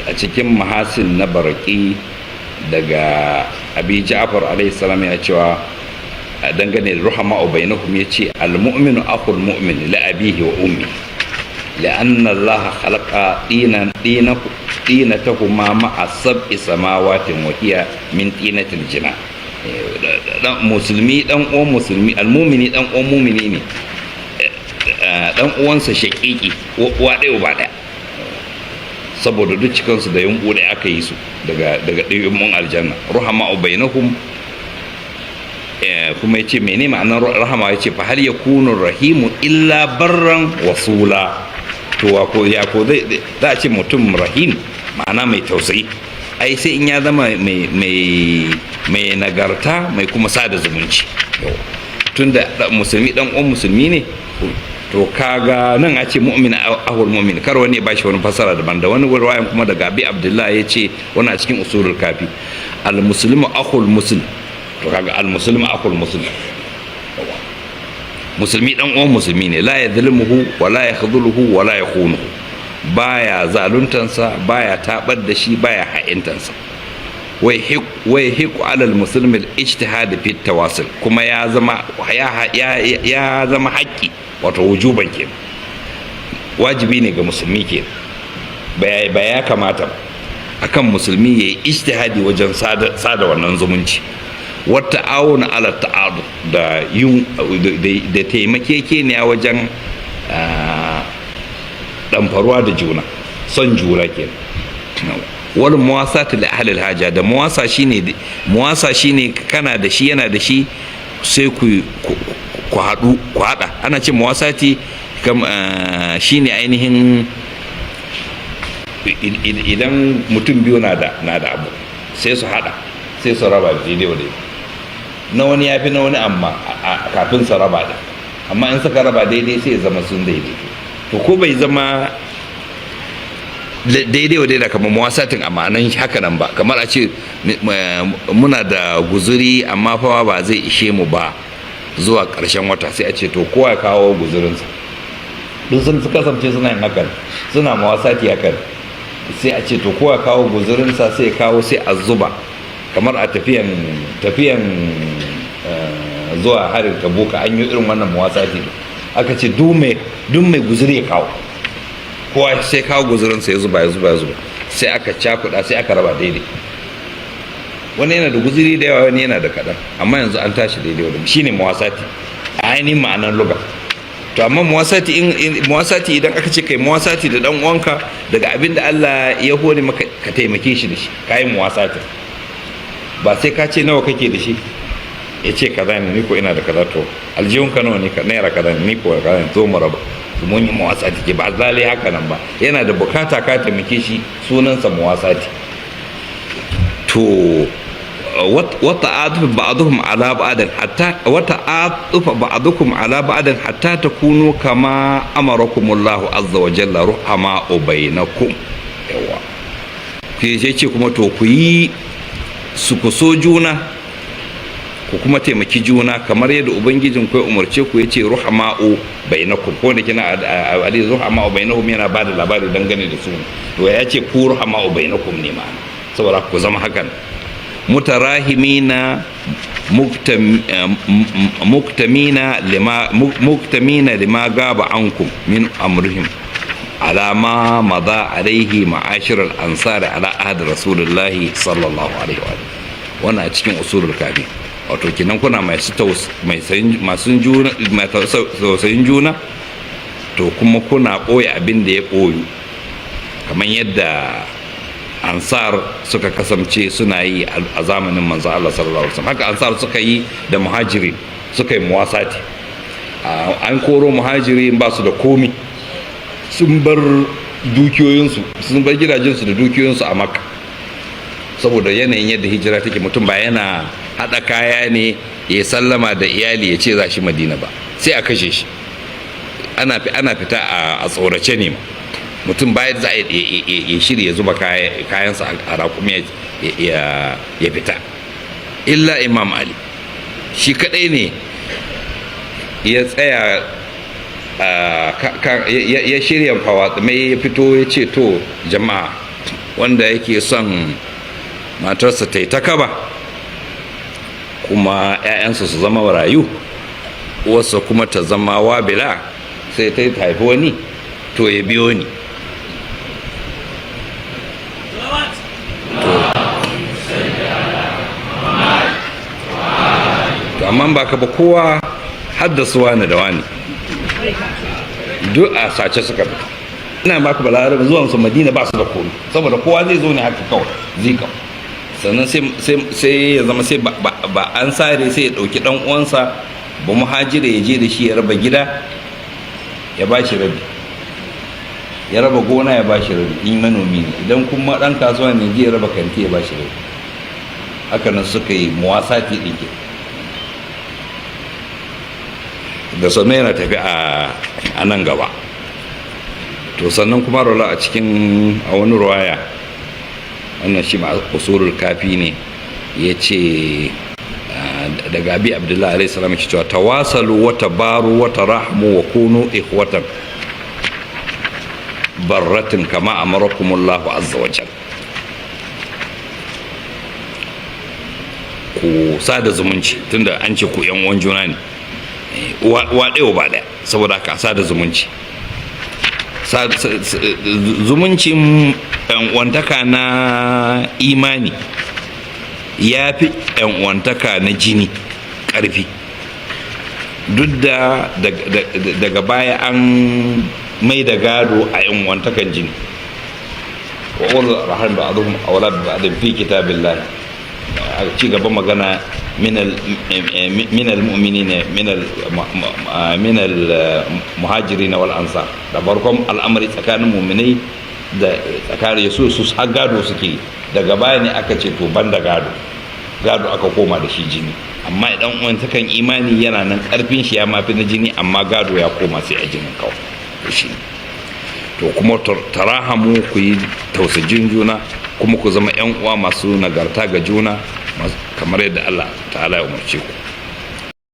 a cikin mahasin na baraki daga abi ja'far alaihi salam ya cewa dangane da ruhama bainahum yace al-mu'minu akhul mu'min li abihi wa ummi لأن الله خلق طينتهما مع سبع سماوات وهي من طينة الجنة dan musulmi dan uwan musulmi almumini dan uwan mumini ne dan uwansa shaqiqi uwa ɗaya uba ɗaya saboda duk cikansu da yunƙu da aka yi su daga ɗayyun aljanna ruhama bainahum kuma yace mene ma'anar rahama yace fa hal yakunu rahimu illa barran wasula to ko zai za a ce mutum rahim ma'ana mai tausayi ai sai in ya zama mai nagarta mai kuma sada zumunci tunda musulmi dan uwan musulmi ne to kaga nan a ce mu'min ahul mu'min kar wani ba shi wani fasara daban da wani ruwayan kuma daga abi abdullahi ya ce wani a cikin usulul kafi al muslimu ahul muslim to kaga al muslimu ahul muslim musulmi dan uwan musulmi ne la yadhlimuhu wa la yakhdhuluhu wa la yakhunuhu baya zaluntansa baya tabar da shi baya ha'intansa wai hiqu ala al-muslim al-ijtihad fi tawasul kuma ya zama haƙƙi wato wujuban ke wajibi ne ga musulmi ke ba ya kamata akan musulmi yayi ijtihadi wajen sada wannan zumunci wata awon ala ta'adu da taimakeke ne a wajen ɗamfaruwa da juna son juna ke wani muwasati da ahlil haja da muwasa shine kana da shi yana da shi sai ku haɗa ana ce muwasati shine ainihin idan mutum biyu na da abu sai su haɗa sai su raba daidai wa daidai na wani ya fi na wani amma kafin su raba da amma in suka raba daidai sai ya zama sun daidai to ko bai zama daidai wa daidai kamar muwasatin a ma'anan haka nan ba kamar a ce muna da guzuri amma fa ba zai ishe mu ba zuwa ƙarshen wata sai a ce to kowa ya kawo guzurinsa duk sun kasance suna yin hakan suna muwasati hakan sai a ce to kowa ya kawo guzurinsa sai ya kawo sai a zuba kamar a tafiyan zuwa harin tabuka an yi irin wannan muwasati aka ce duk mai guzuri ya kawo kowa sai kawo guzurinsa ya zuba sai aka cakuɗa sai aka raba daidai wani yana da guzuri da yawa wani yana da kaɗan amma yanzu an tashi daidai wadda shi ne muwasati a ainihin ma'anar luga to amma muwasati idan aka ce kai muwasati da dan uwanka daga abin da Allah ya hore maka ka taimake shi da shi kai muwasati ba sai ka ce nawa kake da shi ya ce kaza ne ni ko ina da kaza to aljihunka nawa ne ka naira kaza ne ni ko kaza ne zo mu raba mun yi muwasati ke ba zalai haka nan ba yana da bukata ka taimake shi sunansa muwasati to وتعاطف بعضهم على بعض حتى تكونوا كما أمركم الله عز وجل رحماء بينكم yawa ke ce kuma to ku yi su ku so juna ku kuma taimaki juna kamar yadda ubangijin ku ya umarce ku yace ruhama'u bainakum ko da kina ali ruhama'u bainakum yana ba da labari dangane da su to ya ce ku ruhama'u bainakum ne ma saboda ku zama hakan mutarahimina muktamina lima gaba ankum min amrihim ala ma madha alaihi ma'ashir al-ansar ala ahd rasulullah sallallahu alaihi wa wannan cikin usulul kafi wato kinan kuna masu juna to kuma kuna ɓoye abin da ya ɓoyu kamar yadda ansar suka kasance suna yi a zamanin manzo Allah sallallahu alaihi wasallam haka ansar suka yi da muhajiri suka yi muwasati an koro muhajiri ba su da komi sun bar dukiyoyinsu sun bar gidajensu da dukiyoyinsu a makka saboda yanayin yadda hijira take mutum ba yana hada kaya ne ya sallama da iyali ya ce za shi madina ba sai a kashe shi ana fita a tsorace ne mutum bayan za a ya shirya zuba kayansa a raƙumi ya fita illa imam ali shi kadai ne ya tsaya ya shirya fawatsumai ya fito ya ce to jama'a wanda yake son matarsa ta yi ta kaba kuma 'ya'yansa su zama rayu, uwarsa kuma ta zama wabila, sai ta haifi wani, to ya biyo ni. To amma ba ka ba, kowa haddasa wani da wani duk a sace suka fita. Ina ba ka balarabe zuwan su Madina ba su da komai, saboda kowa zai zo ne haka kawai zika. Sannan sai ya zama sai ba an sare, sai ya dauki dan uwansa ba muhajira ya je da shi ya raba gida ya ba shi rabi, ya raba gona ya ba shi rabi in manomi ne, idan kuma dan kasuwa ne je ya raba kanti ya ba shi rabi. Haka nan suka yi muwasati ɗinke da sannan yana tafi a nan gaba. To sannan kuma rola a cikin a wani ruwaya, wannan shi ma usulul kafi ne, ya ce daga abi abdullahi alaihi salam ke cewa tawasalu wa tabaru wa tarahmu wa kunu ikhwatan barratin kama amarakumullahu azza wa jalla. Ku sada zumunci, tunda an ce ku yan uwan juna ne, uwa ɗaya ba ɗaya, saboda haka sada zumunci. Zumuncin wantaka na imani ya fi wantaka na jini ƙarfi, duk da daga baya an mai da gado a wantakan jini. wa ulul arham ba'dhum awla bi ba'din fi kitabillah. Ci gaban magana min al-mu'minina min al-muhajirin wal ansar, da barkon al'amari tsakanin mu'minai da tsakanin su har gado suke. Daga baya ne aka ce to banda gado aka koma da shi jini, amma idan uwantakan imani yana nan karfin shi ya mafi na jini, amma gado ya koma sai a jinin kawai shi. To kuma tarahamu, ku yi tausajin juna, kuma ku zama 'yan uwa masu nagarta ga juna kamar yadda Allah ta'ala ya umarce ku.